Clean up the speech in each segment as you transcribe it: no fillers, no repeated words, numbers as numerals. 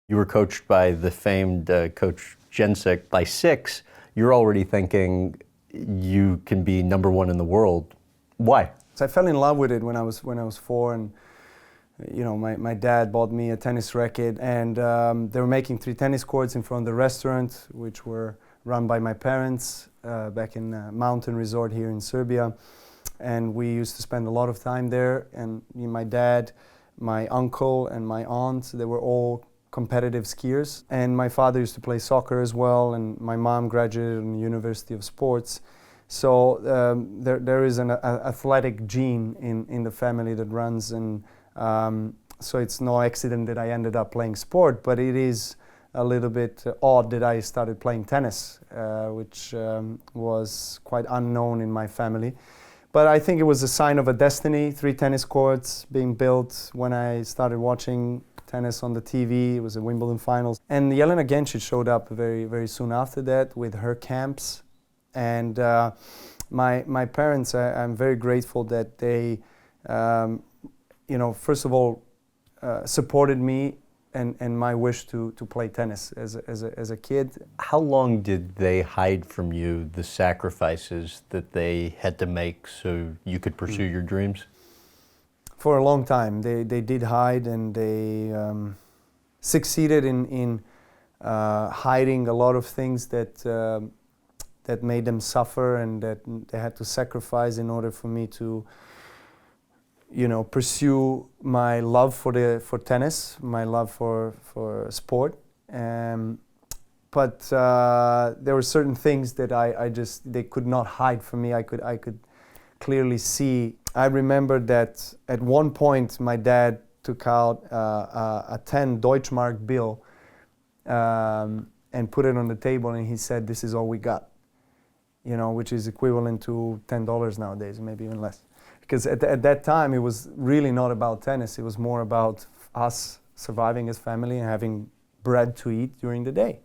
You were coached by the famed coach Jensik. By 6, you're already thinking you can be number 1 in the world. Why? So I fell in love with it when I was 4, and my dad bought me a tennis racket, and they were making 3 tennis courts in front of the restaurant, which were run by my parents back in a mountain resort here in Serbia. And we used to spend a lot of time there, and my dad, my uncle, and my aunt, they were all competitive skiers. And my father used to play soccer as well, and my mom graduated from the University of Sports. So there is an athletic gene in the family that runs, and so it's no accident that I ended up playing sport, but it is a little bit odd that I started playing tennis, which was quite unknown in my family. But I think it was a sign of a destiny, 3 tennis courts being built when I started watching tennis on the TV. It was the Wimbledon finals. And Jelena Gencic showed up very, very soon after that with her camps. And my parents, I'm very grateful that they, first of all, supported me and my wish to play tennis as a kid. How long did they hide from you the sacrifices that they had to make so you could pursue your dreams? For a long time. They did hide, and they succeeded in hiding a lot of things that made them suffer and that they had to sacrifice in order for me to pursue my love for tennis, my love for sport. But there were certain things that they could not hide from me. I could clearly see. I remember that at one point my dad took out a 10 Deutschmark bill and put it on the table, and he said, "This is all we got," which is equivalent to $10 nowadays, maybe even less. Because at that time, it was really not about tennis. It was more about us surviving as family and having bread to eat during the day.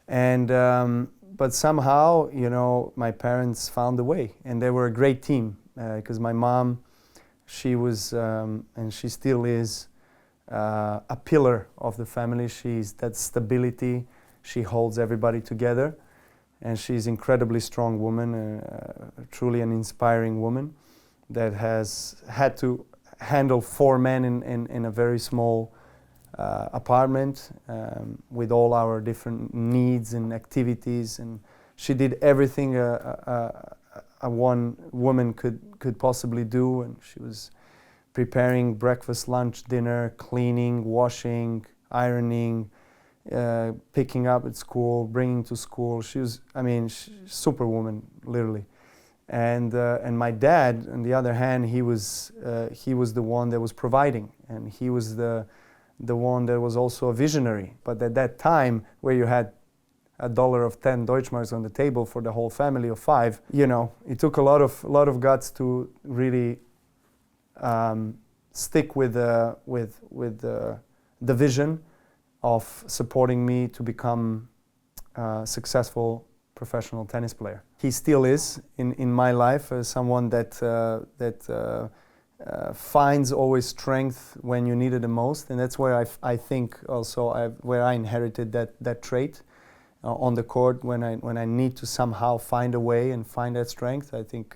And but somehow, my parents found a way, and they were a great team. Because my mom, she was, and she still is, a pillar of the family. She's that stability. She holds everybody together, and she's an incredibly strong woman, truly an inspiring woman, that has had to handle 4 men in a very small apartment with all our different needs and activities. And she did everything a one woman could possibly do. And she was preparing breakfast, lunch, dinner, cleaning, washing, ironing, picking up at school, bringing to school. She was, superwoman, literally. And my dad, on the other hand, he was the one that was providing, and he was the one that was also a visionary. But at that time, where you had $1 of 10 Deutschmarks on the table for the whole family of 5, it took a lot of guts to really stick with the vision of supporting me to become a successful professional tennis player. He still is in my life someone that finds always strength when you need it the most, and that's where I think also where I inherited that trait on the court. When I need to somehow find a way and find that strength, I think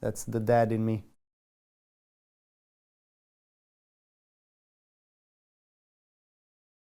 that's the dad in me.